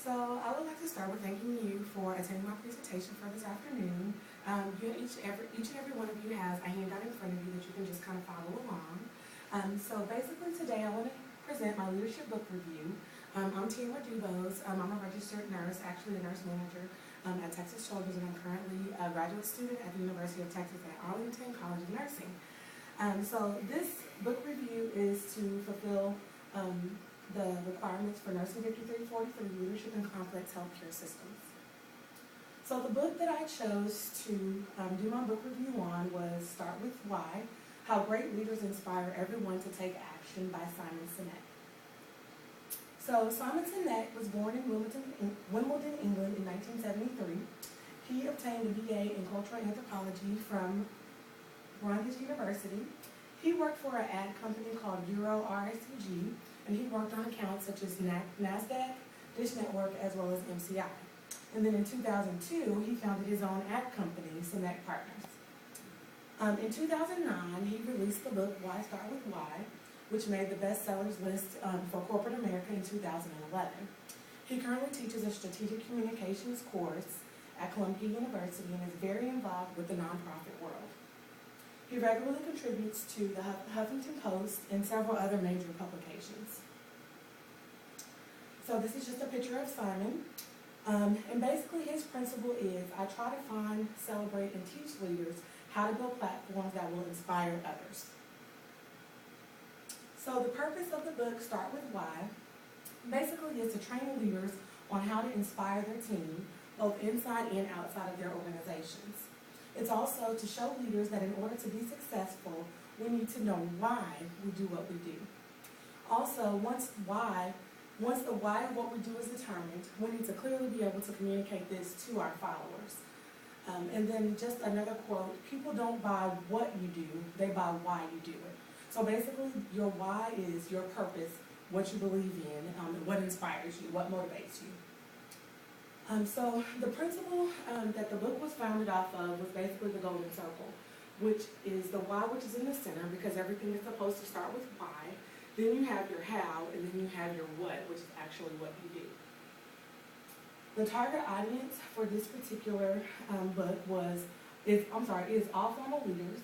So I would like to start with thanking you for attending my presentation for this afternoon. Each and every one of you has a handout in front of you that you can just kind of follow along. So basically today I want to present my leadership book review. I'm Tamara DuBose. I'm a registered nurse, actually a nurse manager at Texas Children's, and I'm currently a graduate student at the University of Texas at Arlington College of Nursing. So this book review is to fulfill the requirements for N5343 Leadership in Complex Healthcare Systems. So the book that I chose to do my book review on was Start With Why, How Great Leaders Inspire Everyone to Take Action by Simon Sinek. So Simon Sinek was born in Wimbledon, England in 1973. He obtained a BA in Cultural Anthropology from Rutgers University. He worked for an ad company called Euro RSCG, and he worked on accounts such as NASDAQ, Dish Network, as well as MCI. And then in 2002, he founded his own ad company, Sinek Partners. In 2009, he released the book Why Start With Why, which made the bestsellers list for corporate America in 2011. He currently teaches a strategic communications course at Columbia University and is very involved with the nonprofit world. He regularly contributes to the Huffington Post and several other major publications. So this is just a picture of Simon. And basically his principle is, I try to find, celebrate, and teach leaders how to build platforms that will inspire others. So the purpose of the book, Start With Why, basically is to train leaders on how to inspire their team, both inside and outside of their organizations. It's also to show leaders that in order to be successful, we need to know why we do what we do. Also, once the why of what we do is determined, we need to clearly be able to communicate this to our followers. And then just another quote, people don't buy what you do, they buy why you do it. So basically, your why is your purpose, what you believe in, and what inspires you, what motivates you. So the principle that the book was founded off of was basically the golden circle, which is the why, which is in the center, because everything is supposed to start with why. Then you have your how, and then you have your what, which is actually what you do. The target audience for this particular book is all formal leaders,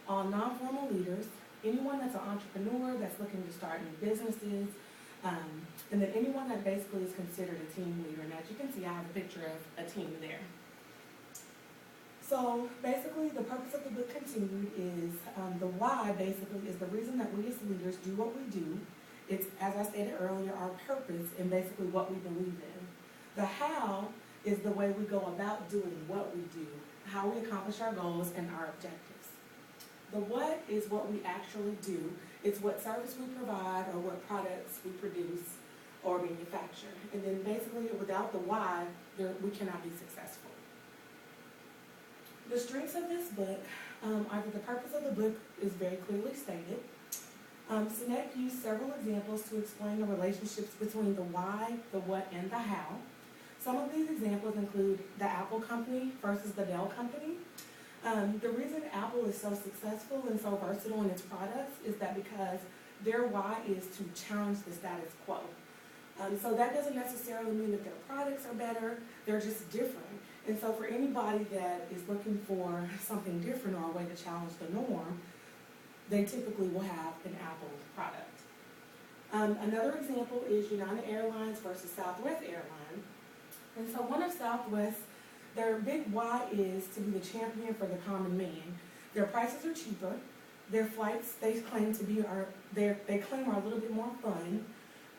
all non-formal leaders, anyone that's an entrepreneur that's looking to start new businesses, and then anyone that basically is considered a team leader. And as you can see, I have a picture of a team there. So basically, the purpose of the book continued is the why basically is the reason that we as leaders do what we do. It's, as I stated earlier, our purpose and basically what we believe in. The how is the way we go about doing what we do, how we accomplish our goals and our objectives. The what is what we actually do. It's what service we provide or what products we produce or manufacture. And then basically, without the why, we cannot be successful. The strengths of this book are that the purpose of the book is very clearly stated. Sinek used several examples to explain the relationships between the why, the what, and the how. Some of these examples include the Apple company versus the Dell company. The reason Apple is so successful and so versatile in its products is that because their why is to challenge the status quo. So that doesn't necessarily mean that their products are better, they're just different. And so for anybody that is looking for something different or a way to challenge the norm, they typically will have an Apple product. Another example is United Airlines versus Southwest Airlines. And so one of Southwest, their big why is to be the champion for the common man. Their prices are cheaper. Their flights, they claim are a little bit more fun.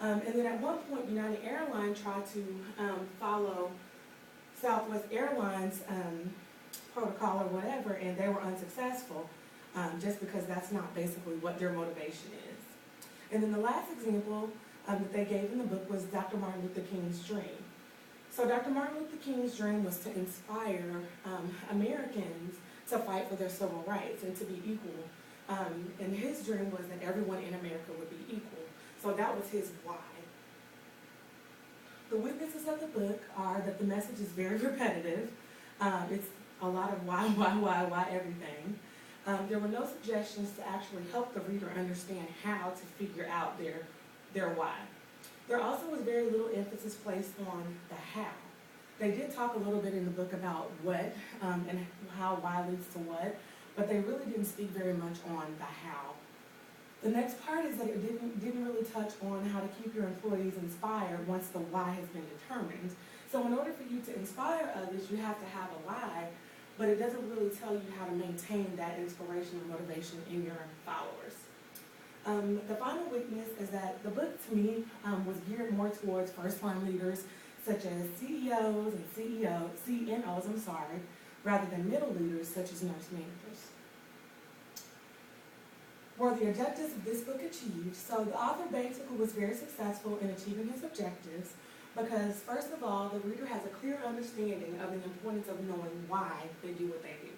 And then at one point, United Airlines tried to follow Southwest Airlines protocol or whatever, and they were unsuccessful just because that's not basically what their motivation is. And then the last example that they gave in the book was Dr. Martin Luther King's dream. So Dr. Martin Luther King's dream was to inspire Americans to fight for their civil rights and to be equal. And his dream was that everyone in America would be equal. So that was his why. The weaknesses of the book are that the message is very repetitive. It's a lot of why everything. There were no suggestions to actually help the reader understand how to figure out their why. There also was very little emphasis placed on the how. They did talk a little bit in the book about what and how why leads to what, but they really didn't speak very much on the how. The next part is that it didn't really touch on how to keep your employees inspired once the why has been determined. So in order for you to inspire others, you have to have a why, but it doesn't really tell you how to maintain that inspiration and motivation in your followers. The final weakness is that the book, to me, was geared more towards first-line leaders, such as CEOs and CNOs, rather than middle leaders, such as nurse managers. Were the objectives of this book achieved? So the author basically was very successful in achieving his objectives because, first of all, the reader has a clear understanding of the importance of knowing why they do what they do.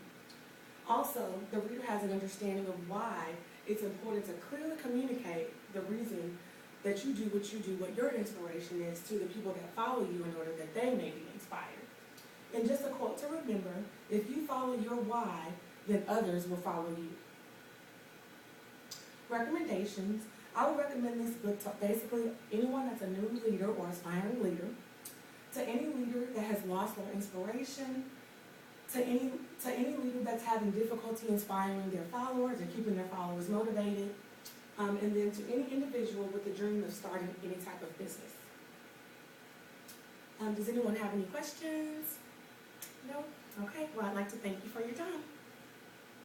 Also, the reader has an understanding of why it's important to clearly communicate the reason that you do, what your inspiration is to the people that follow you in order that they may be inspired. And just a quote to remember, if you follow your why, then others will follow you. Recommendations. I would recommend this book to basically anyone that's a new leader or aspiring leader, to any leader that has lost their inspiration, to any leader that's having difficulty inspiring their followers or keeping their followers motivated, and then to any individual with the dream of starting any type of business. Does anyone have any questions? No? Okay, well, I'd like to thank you for your time.